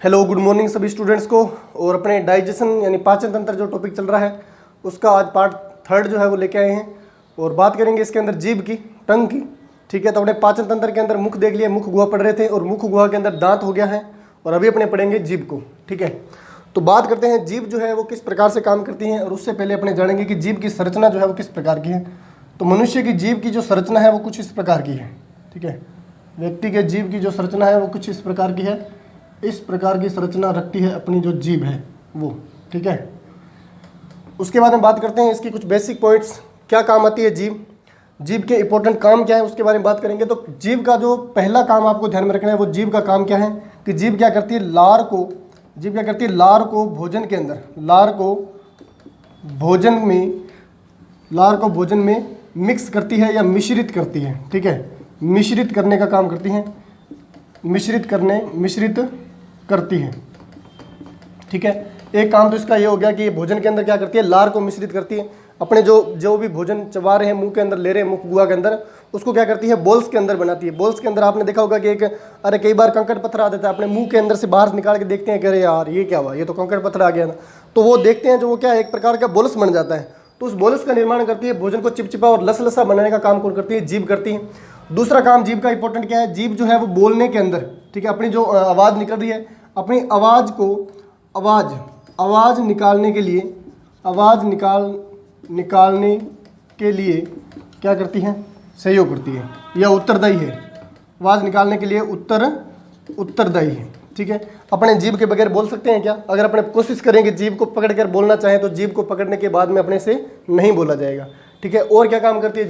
Hello good morning सभी students को। और अपने डाइजेशन यानी पाचन तंत्र जो टॉपिक चल रहा है उसका आज पार्ट 3 जो है वो लेके आए हैं और बात करेंगे इसके अंदर जीभ की, टंग की। ठीक है, तो अपने पाचन तंत्र के अंदर मुख देख लिया, मुख गुहा पढ़ रहे थे और मुख गुहा के अंदर दांत हो गया है और अभी अपने पढ़ेंगे जीभ को। ठीक है, तो बात करते हैं जीभ जो है वो किस प्रकार से काम करती है और उससे पहले अपने जानेंगे कि जीभ की संरचना जो है वो किस प्रकार की है। तो मनुष्य की जीभ की जो संरचना है वो कुछ इस प्रकार की है। ठीक है, व्यक्ति के जीभ की जो संरचना है वो कुछ इस प्रकार की है। इस प्रकार की संरचना रखती है अपनी जो जीभ है वो। ठीक है, उसके बाद में बात करते हैं इसकी कुछ बेसिक पॉइंट्स, क्या काम आती है जीभ, जीभ के इंपॉर्टेंट काम क्या है उसके बारे में बात करेंगे। तो जीभ का जो पहला काम आपको ध्यान में रखना है वो जीभ का काम क्या है कि जीभ क्या करती है, लार को भोजन के अंदर, लार को भोजन में मिक्स करती है या मिश्रित करती है। ठीक है, मिश्रित करने का काम करती है, मिश्रित करती है। ठीक है, एक काम तो इसका ये हो गया कि ये भोजन के अंदर क्या करती है, लार को मिश्रित करती है। अपने जो भी भोजन चबा रहे हैं, मुंह के अंदर ले रहे हैं, मुख गुहा के अंदर, उसको क्या करती है, बोल्स के अंदर बनाती है। बोल्स के अंदर आपने देखा होगा कि कई बार कंकड़ पत्थर आ जाता है, अपने मुंह के अंदर से बाहर निकाल के देखते हैं कि अरे यार ये क्या हुआ, ये तो कंकड़ पत्थर आ गया ना। तो वो देखते हैं जो वो क्या है, एक प्रकार का बोल्स बन जाता है। तो उस बोल्स का निर्माण करती है, भोजन को चिपचिपा और लसलसा बनाने का काम कौन करती है, जीभ करती है। दूसरा काम जीभ का इंपॉर्टेंट क्या है, जीभ जो है वो बोलने के अंदर, ठीक है, अपनी जो आवाज़ निकल रही है, अपनी आवाज़ को आवाज़ निकालने के लिए क्या करती है, सहयोग करती है या उत्तरदायी है। आवाज़ निकालने के लिए उत्तरदायी है। ठीक है, अपने जीभ के बगैर बोल सकते हैं क्या? अगर अपने कोशिश करेंगे जीभ को पकड़ कर बोलना चाहें तो जीभ को पकड़ने के बाद में अपने से नहीं बोला जाएगा। ठीक है, और क्या काम करती है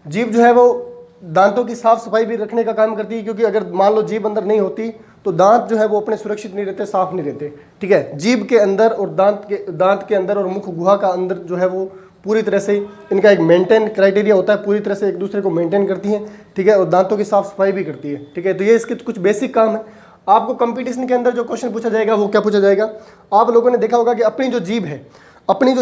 जीभ जो है वो दांतों की साफ सफाई भी रखने का काम करती है, क्योंकि अगर मान लो जीभ अंदर नहीं होती तो दांत जो है वो अपने सुरक्षित नहीं रहते, साफ नहीं रहते। ठीक है, जीभ के अंदर और दांत के अंदर और मुख गुहा का अंदर जो है वो पूरी तरह से इनका एक मेंटेन क्राइटेरिया होता है, पूरी तरह से एक दूसरे को मेंटेन करती है। ठीक है, और दांतों की साफ सफाई भी करती है। ठीक है, तो ये इसके कुछ बेसिक काम है। आपको कंपटीशन के अंदर जो क्वेश्चन पूछा जाएगा वो क्या पूछा जाएगा, आप लोगों ने देखा होगा कि अपनी जीभ है, अपनी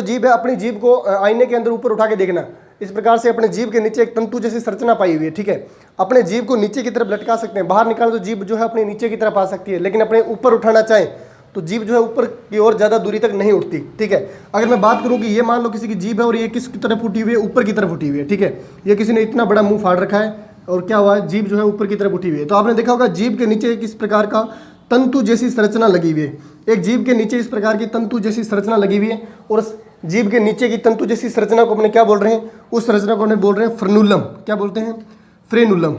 जीभ को आईने के अंदर ऊपर उठा के देखना। इस प्रकार से अपने जीभ के नीचे एक तंतु जैसी संरचना पाई हुई है। ठीक है, अपने जीभ को नीचे की तरफ लटका सकते हैं, बाहर निकालो तो जीभ जो है अपने नीचे की तरफ आ सकती है, लेकिन अपने ऊपर उठाना चाहें तो जीभ जो है ऊपर की ओर ज़्यादा दूरी तक नहीं उठती। ठीक है, अगर मैं बात करूं कि ये मान लो किसी की जीभ है और ये किस की तरफ उठी हुई है, ऊपर की तरफ उठी हुई है। ठीक है, ये किसी ने इतना बड़ा मुंह फाड़ रखा है और क्या हुआ है, जीभ जो है ऊपर की तरफ उठी हुई है। तो आपने देखा होगा जीभ के नीचे किस प्रकार का तंतु जैसी संरचना लगी हुई है, एक जीभ के नीचे इस प्रकार की तंतु जैसी संरचना लगी हुई है। और जीभ के नीचे की तंतु जैसी संरचना को अपने क्या बोल रहे हैं, उस संरचना को अपने बोल रहे हैं फ्रेनुलम। क्या बोलते हैं, फ्रेनुलम।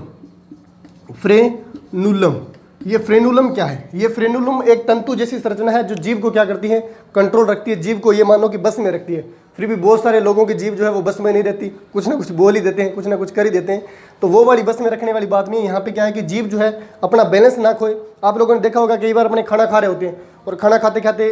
ये फ्रेनुलम क्या है, ये फ्रेनुलम एक तंतु जैसी संरचना है जो जीभ को क्या करती है, कंट्रोल रखती है। जीभ को ये मान लो कि बस में रखती है। फिर भी बहुत सारे लोगों की जीभ जो है वो बस में नहीं रहती, कुछ ना कुछ बोल ही देते हैं, कुछ ना कुछ कर ही देते हैं। तो वो वाली बस में रखने वाली बात नहीं है। यहाँ पे क्या है कि जीभ जो है अपना बैलेंस ना खोए। आप लोगों ने देखा होगा कई बार अपने खाना खा रहे होते हैं और खाना खाते खाते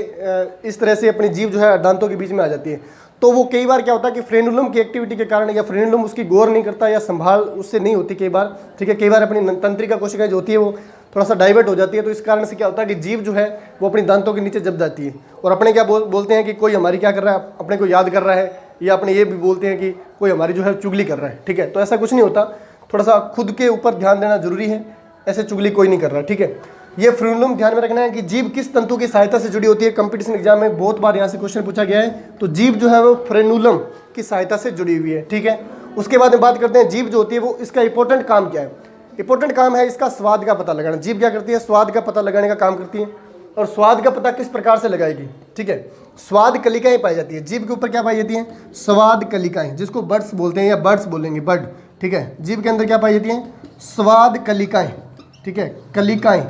इस तरह से अपनी जीभ जो है दांतों के बीच में आ जाती है। तो वो कई बार क्या होता है कि फ्रेनुलम की एक्टिविटी के कारण या फ्रेनुलम उसकी गौर नहीं करता या संभाल उससे नहीं होती कई बार। ठीक है, कई बार अपनी तंत्रिका कोशिकाएं जो होती है वो थोड़ा सा डाइवर्ट हो जाती है। तो इस कारण से क्या होता है कि जीभ जो है वो अपनी दांतों के नीचे जब जाती है और अपने क्या बोलते हैं कि कोई हमारी क्या कर रहा है, अपने को याद कर रहा है, या अपने ये भी बोलते हैं कि कोई हमारी जो है चुगली कर रहा है। ठीक है, तो ऐसा कुछ नहीं होता, थोड़ा सा खुद के ऊपर ध्यान देना जरूरी है, ऐसे चुगली कोई नहीं कर रहा। ठीक है, ये फ्रेनुलम ध्यान में रखना है कि जीभ किस तंतु की सहायता से जुड़ी होती है। कंपटीशन एग्जाम में बहुत बार यहाँ से क्वेश्चन पूछा गया है। तो जीभ जो है वो फ्रेनुलम की सहायता से जुड़ी हुई है। ठीक है, उसके बाद में बात करते हैं जीभ जो होती है वो इसका इंपॉर्टेंट काम क्या है। इंपॉर्टेंट काम है इसका स्वाद का पता लगाना। जीभ क्या करती है, स्वाद का पता लगाने का काम करती है। और स्वाद का पता किस प्रकार से लगाएगी, ठीक है, स्वाद कलिकाएं पाई जाती है जीभ के ऊपर। क्या पाई जाती है, स्वाद कलिकाएं, जिसको बर्ड्स बोलते हैं या बर्ड्स बोलेंगे, बर्ड। ठीक है, जीभ के अंदर क्या पाई जाती है, स्वाद कलिकाएं। ठीक है, कलिकाएं,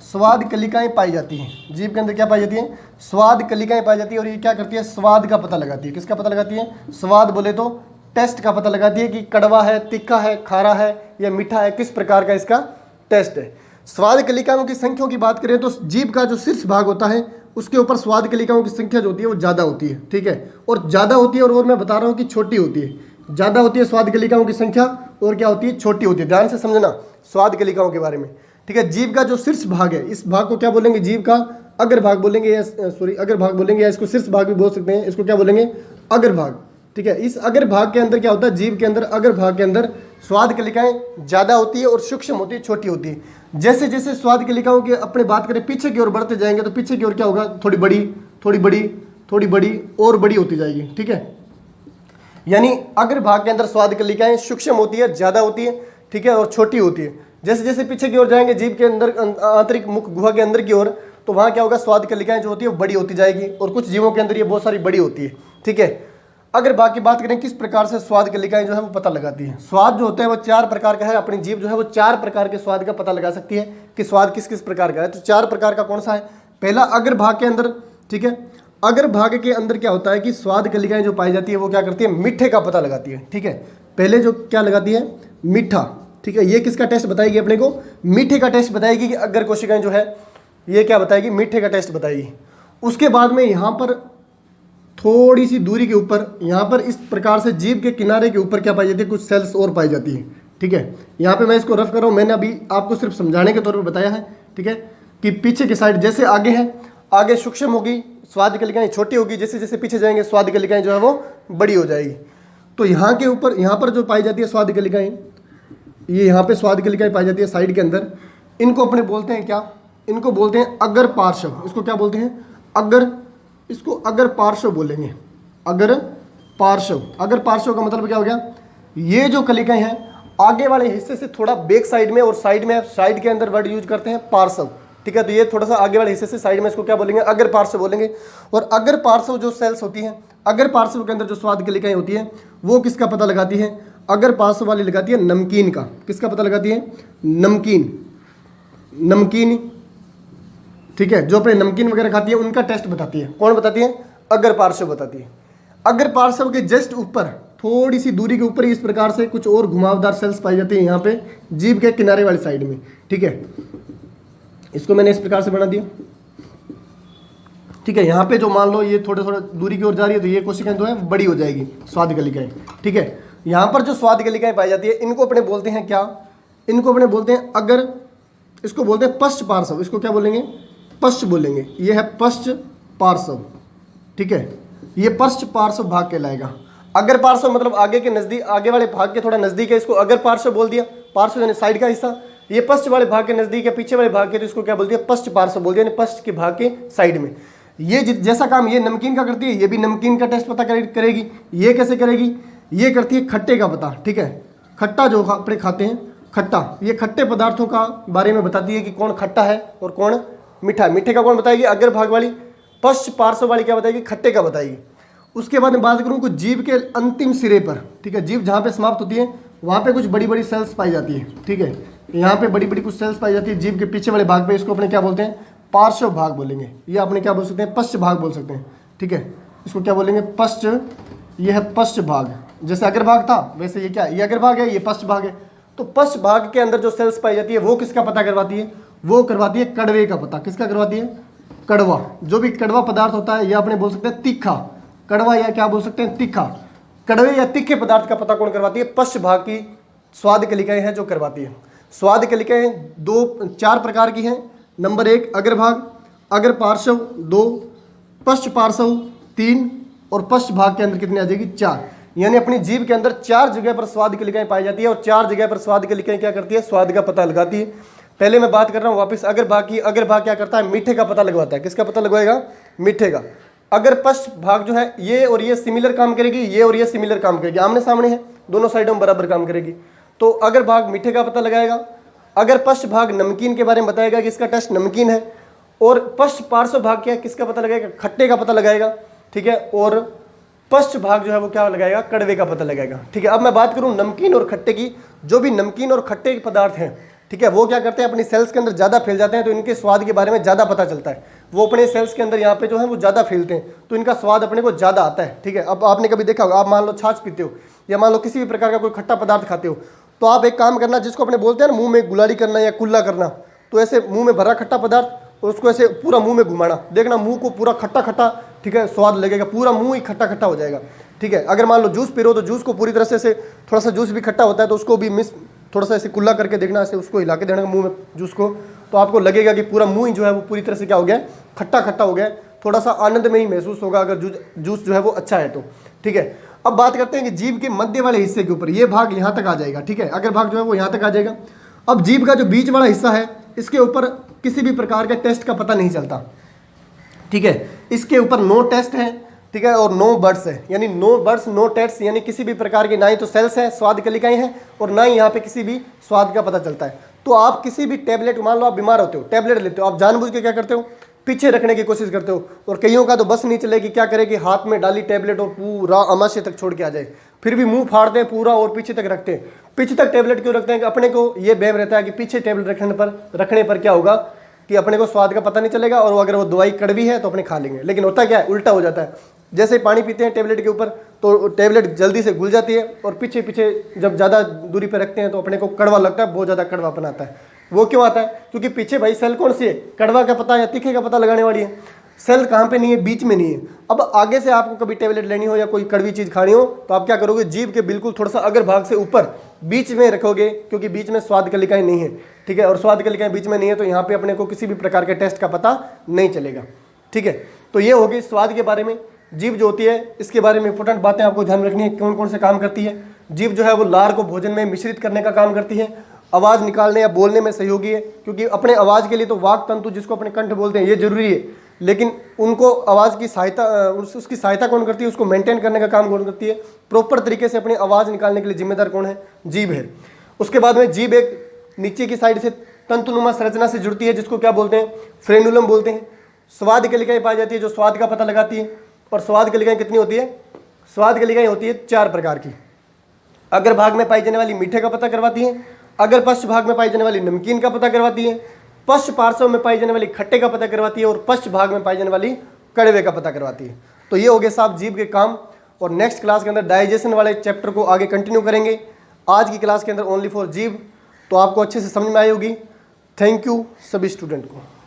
स्वाद कलिकाएं पाई जाती हैं जीभ के अंदर। क्या पाई जाती है, स्वाद कलिकाएं पाई जाती है। और ये क्या करती है, स्वाद का पता लगाती है। किसका पता लगाती है, स्वाद बोले तो टेस्ट का पता लगाती है कि कड़वा है, तीखा है, खारा है या मीठा है, किस प्रकार का इसका टेस्ट है। स्वाद कलिकाओं की संख्या की बात करें तो जीभ का जो शीर्ष भाग होता है उसके ऊपर स्वाद कलिकाओं की संख्या जो होती है वो ज़्यादा होती है। ठीक है, और ज़्यादा होती है और मैं बता रहा हूँ कि छोटी होती है। ज़्यादा होती है स्वाद कलिकाओं की संख्या और क्या होती है, छोटी होती है। ध्यान से समझना स्वाद कलिकाओं के बारे में। ठीक है, जीभ का जो शीर्ष भाग है, इस भाग को क्या बोलेंगे, जीभ का अग्र भाग बोलेंगे या अग्र भाग बोलेंगे, या इसको शीर्ष भाग भी बोल सकते हैं। इसको क्या बोलेंगे, अग्र भाग। ठीक है। इस अगर भाग के अंदर क्या होता है, जीव के अंदर अगर भाग के अंदर स्वाद कलिकाएं ज़्यादा होती है और सूक्ष्म होती है, छोटी होती है। जैसे जैसे स्वाद कलिकाओं की अपने बात करें पीछे की ओर बढ़ते जाएंगे तो पीछे की ओर क्या होगा, थोड़ी बड़ी थोड़ी बड़ी थोड़ी बड़ी और बड़ी होती जाएगी, ठीक है। यानी अग्र भाग के अंदर स्वाद कलिकाएं सूक्ष्म होती है, ज़्यादा होती है, ठीक है, और छोटी होती है। जैसे जैसे पीछे की ओर जाएंगे जीव के अंदर आंतरिक मुख गुहा के अंदर की ओर, तो वहाँ क्या होगा, स्वाद कलिकाएं जो होती है वो बड़ी होती जाएगी, और कुछ जीवों के अंदर ये बहुत सारी बड़ी होती है, ठीक है। अगर बात की बात करें किस प्रकार से स्वाद कलिकाएं जो है वो पता लगाती है, स्वाद जो होता है वो 4 प्रकार का है। अपनी जीव जो है वो 4 प्रकार के स्वाद का पता लगा सकती है कि स्वाद किस किस प्रकार का है। तो 4 प्रकार का कौन सा है, पहला अग्र भाग के अंदर, ठीक है। अग्र भाग के अंदर क्या होता है कि स्वाद कलिकाएं जो पाई जाती है वो क्या करती है, मीठे का पता लगाती है, ठीक है। पहले जो क्या लगाती है, मीठा, ठीक है। ये किसका टेस्ट बताएगी अपने को, मीठे का टेस्ट बताएगी कि अग्र कोशिकाएं जो है ये क्या बताएगी, मीठे का टेस्ट बताएगी। उसके बाद में यहाँ पर थोड़ी सी दूरी के ऊपर, यहाँ पर इस प्रकार से जीभ के किनारे के ऊपर क्या पाई जाती है, कुछ सेल्स और पाई जाती है, ठीक है। यहाँ पे मैं इसको रफ कर रहा हूँ, मैंने अभी आपको सिर्फ समझाने के तौर पे बताया है, ठीक है, कि पीछे की साइड जैसे आगे है, आगे सूक्ष्म होगी, स्वाद कलिकाएं छोटी होगी, जैसे जैसे पीछे जाएंगे स्वाद कलिकाएं जो है वो बड़ी हो जाएगी। तो यहाँ के ऊपर, यहाँ पर जो पाई जाती है स्वाद कलिकाएं, ये यहाँ पे स्वाद कलिकाएं पाई जाती है साइड के अंदर, इनको अपने बोलते हैं क्या, इनको बोलते हैं अग्र पार्श्व। इसको क्या बोलते हैं, अग्र, इसको अग्र पार्श्व बोलेंगे, अग्र पार्श्व। अग्र पार्श्व का मतलब क्या हो गया, ये जो कलिकाएं हैं आगे वाले हिस्से से थोड़ा बैक साइड में, और साइड में, साइड के अंदर वर्ड यूज करते हैं पार्श्व, ठीक है। तो ये थोड़ा सा आगे वाले हिस्से से साइड में, इसको क्या बोलेंगे, अग्र पार्श्व बोलेंगे। और अग्र पार्श्व जो सेल्स होती हैं, अग्र पार्श्व के अंदर जो स्वाद कलिकाएं होती हैं वो किसका पता लगाती है, अग्र पार्श्व वाली लगाती है नमकीन का। किसका पता लगाती है, नमकीन, नमकीन, ठीक है। जो अपने नमकीन वगैरह खाती है उनका टेस्ट बताती है, कौन बताती है, अग्र पार्श्व बताती है। अग्र पार्श्व के जस्ट ऊपर, थोड़ी सी दूरी के ऊपर इस प्रकार से कुछ और घुमावदार सेल्स पाई जाती है यहाँ पे जीभ के किनारे वाली साइड में, ठीक है। इसको मैंने इस प्रकार से बना दिया, ठीक है। यहाँ पे जो मान लो ये थोड़ा थोड़ा दूरी की ओर जा रही है, तो ये कोशिकाएं जो है बड़ी हो जाएगी, स्वाद कलिकाएं, ठीक है। यहाँ पर जो स्वाद कलिकाएं पाई जाती है इनको अपने बोलते हैं क्या, इनको अपने बोलते हैं अगर, इसको बोलते हैं पश्च पार्श्व। इसको क्या बोलेंगे, पश्च बोलेंगे। ये है पश्च पार्श्व, ठीक है। ये पश्च पार्श्व भाग कहलाएगा। अगर पार्श्व मतलब आगे के नजदीक, आगे वाले भाग के थोड़ा नजदीक है, इसको अगर पार्श्व बोल दिया। पार्श्व यानी साइड का हिस्सा, ये पश्च वाले भाग के नजदीक है, पीछे वाले भाग के, तो इसको क्या बोल दिया, पश्च पार्श्व बोल दिया, यानी पश्च के भाग के साइड में। ये जैसा काम ये नमकीन का करती है, ये भी नमकीन का टेस्ट पता करेगी। ये कैसे करेगी, ये करती है खट्टे का पता, ठीक है। खट्टा जो अपने खाते हैं, खट्टा, ये खट्टे पदार्थों का बारे में बताती है कि कौन खट्टा है और कौन मीठा है। मीठे का कौन बताएगी, अग्र भाग वाली। पश्च पार्श्व वाली क्या बताएगी, खट्टे का बताएगी। उसके बाद मैं बात करूँ कुछ जीभ के अंतिम सिरे पर, ठीक है, जीभ जहाँ पे समाप्त होती है वहाँ पे कुछ बड़ी बड़ी सेल्स पाई जाती है, ठीक है। यहाँ पे बड़ी बड़ी कुछ सेल्स पाई जाती है जीभ के पीछे वाले भाग पे, इसको अपने क्या बोलते हैं, पार्श्व भाग बोलेंगे। ये अपने क्या बोल सकते हैं, पश्च भाग बोल सकते हैं, ठीक है। इसको क्या बोलेंगे, पश्च, ये है पश्च भाग। जैसे अग्र भाग था वैसे ये क्या, ये अग्र भाग है, ये पश्च भाग है। तो पश्च भाग के अंदर जो सेल्स पाई जाती है वो किसका पता करवाती है, वो करवाती है कड़वे का पता। किसका करवाती है, कड़वा। जो भी कड़वा पदार्थ होता है या अपने बोल सकते हैं तीखा, कड़वा या क्या बोल सकते हैं, तीखा। कड़वे या तीखे पदार्थ का पता कौन करवाती है, पश्च भाग की स्वाद कलिकाएं हैं जो करवाती है। स्वाद कलिकाएं 4 प्रकार की हैं। नंबर 1 अग्रभाग, अग्र पार्श्व 2, पश्च पार्श्व 3, और पश्च भाग के अंदर कितनी आ जाएगी, 4। यानी अपनी जीभ के अंदर 4 जगह पर स्वाद कलिकाएं पाई जाती है, और 4 जगह पर स्वाद कलिकाएं क्या करती है, स्वाद का पता लगाती है। पहले मैं बात कर रहा हूँ वापस अग्र भाग की। अग्र भाग क्या करता है, मीठे का पता लगवाता है। किसका पता लगवाएगा, मीठे का। अगर पश्च भाग जो है ये और ये सिमिलर काम करेगी, ये और ये सिमिलर काम करेगी, आमने सामने है, दोनों साइडों में बराबर काम करेगी। तो अगर भाग मीठे का पता लगाएगा। अगर पश्च भाग नमकीन के बारे में बताएगा कि इसका टेस्ट नमकीन है। और पश्च पार्श्व भाग क्या है, किसका पता लगाएगा, खट्टे का पता लगाएगा, ठीक है। और पश्च भाग जो है वो क्या लगाएगा, कड़वे का पता लगाएगा, ठीक है। अब मैं बात करूं नमकीन और खट्टे की। जो भी नमकीन और खट्टे के पदार्थ हैं, ठीक है, वो क्या करते हैं, अपनी सेल्स के अंदर ज़्यादा फैल जाते हैं, तो इनके स्वाद के बारे में ज़्यादा पता चलता है। वो अपने सेल्स के अंदर यहाँ पे जो है वो ज़्यादा फैलते हैं, तो इनका स्वाद अपने को ज़्यादा आता है, ठीक है। अब आपने कभी देखा होगा, आप मान लो छाछ पीते हो या मान लो किसी भी प्रकार का कोई खट्टा पदार्थ खाते हो, तो आप एक काम करना, जिसको अपने बोलते हैं ना मुँह में गुलारी करना या कुल्ला करना, तो ऐसे मुँह में भरा खट्टा पदार्थ और उसको ऐसे पूरा मुँह में घुमाना, देखना मुँह को पूरा खट्टा खट्टा, ठीक है, स्वाद लगेगा, पूरा मुँह ही खट्टा खट्टा हो जाएगा, ठीक है। अगर मान लो जूस पी रहे हो तो जूस को पूरी तरह से थोड़ा सा जूस भी खट्टा होता है तो उसको भी थोड़ा सा ऐसे कुल्ला करके देखना, ऐसे उसको हिला के देना मुंह में जूस को, तो आपको लगेगा कि पूरा मुंह ही जो है वो पूरी तरह से क्या हो गया, खट्टा खट्टा हो गया। थोड़ा सा आनंद में ही महसूस होगा अगर जूस जो है वो अच्छा है तो, ठीक है। अब बात करते हैं कि जीभ के मध्य वाले हिस्से के ऊपर, ये भाग यहाँ तक आ जाएगा, ठीक है, अगर भाग जो है वो यहाँ तक आ जाएगा। अब जीभ का जो बीच वाला हिस्सा है, इसके ऊपर किसी भी प्रकार के टेस्ट का पता नहीं चलता, ठीक है, इसके ऊपर नो टेस्ट है, ठीक है, और नो बर्ड्स है, यानी नो बर्ड्स नो टेस्ट, यानी किसी भी प्रकार के ना ही तो सेल्स है, स्वाद कलिकाएं हैं, और ना ही यहाँ पे किसी भी स्वाद का पता चलता है। तो आप किसी भी टेबलेट, मान लो आप बीमार होते हो, टेबलेट लेते हो, आप जानबूझ के क्या करते हो, पीछे रखने की कोशिश करते हो, और कईयों का तो बस नहीं चलेगी, क्या करे कि हाथ में डाली टेबलेट और पूरा आमाशय तक छोड़ के आ जाए, फिर भी मुंह फाड़ते हैं पूरा और पीछे तक रखते हैं। पीछे तक टेबलेट क्यों रखते हैं कि अपने को ये वहम रहता है कि पीछे टेबलेट रखने पर क्या होगा कि अपने को स्वाद का पता नहीं चलेगा, और अगर वो दवाई कड़वी है तो अपने खा लेंगे। लेकिन होता क्या है, उल्टा हो जाता है। जैसे पानी पीते हैं टेबलेट के ऊपर तो टेबलेट जल्दी से घुल जाती है, और पीछे पीछे जब ज़्यादा दूरी पर रखते हैं तो अपने को कड़वा लगता है, बहुत ज़्यादा कड़वापन आता है। वो क्यों आता है, क्योंकि पीछे भाई सेल कौन सी है, कड़वा का पता या तीखे का पता लगाने वाली है, सेल कहाँ पे नहीं है, बीच में नहीं है। अब आगे से आपको कभी टेबलेट लेनी हो या कोई कड़वी चीज़ खानी हो तो आप क्या करोगे, जीभ के बिल्कुल थोड़ा सा अगर भाग से ऊपर बीच में रखोगे, क्योंकि बीच में स्वाद कलिकाएं नहीं है, ठीक है, और स्वाद कलिकाएं बीच में नहीं है तो यहाँ पे अपने को किसी भी प्रकार के टेस्ट का पता नहीं चलेगा, ठीक है। तो ये होगी स्वाद के बारे में। जीभ जो होती है इसके बारे में इंपॉर्टेंट बातें आपको ध्यान रखनी है, कौन कौन से काम करती है। जीभ जो है वो लार को भोजन में मिश्रित करने का काम करती है, आवाज़ निकालने या बोलने में सहयोगी है, क्योंकि अपने आवाज़ के लिए तो वाक तंतु जिसको अपने कंठ बोलते हैं ये जरूरी है, लेकिन उनको आवाज़ की सहायता उसकी सहायता कौन करती है, उसको मेंटेन करने का काम कौन करती है, प्रॉपर तरीके से अपनी आवाज़ निकालने के लिए जिम्मेदार कौन है, जीभ है। उसके बाद में जीभ एक नीचे की साइड से तंतुनुमा संरचना से जुड़ती है जिसको क्या बोलते हैं, फ्रेनुलम बोलते हैं। स्वाद कलिकाएं पाई जाती है जो स्वाद का पता लगाती है, और स्वाद कलिकाएं कितनी होती है, स्वाद कलिकाएं होती है 4 प्रकार की। अग्र भाग में पाई जाने वाली मीठे का पता करवाती है, अगर पश्च भाग में पाई जाने वाली नमकीन का पता करवाती है, पश्च पार्श्व में पाई जाने वाली खट्टे का पता करवाती है, और पश्च भाग में पाई जाने वाली कड़वे का पता करवाती है। तो ये हो गए साहब जीभ के काम, और नेक्स्ट क्लास के अंदर डाइजेशन वाले चैप्टर को आगे कंटिन्यू करेंगे। आज की क्लास के अंदर ओनली फॉर जीभ, तो आपको अच्छे से समझ में आई होगी। थैंक यू सभी स्टूडेंट को।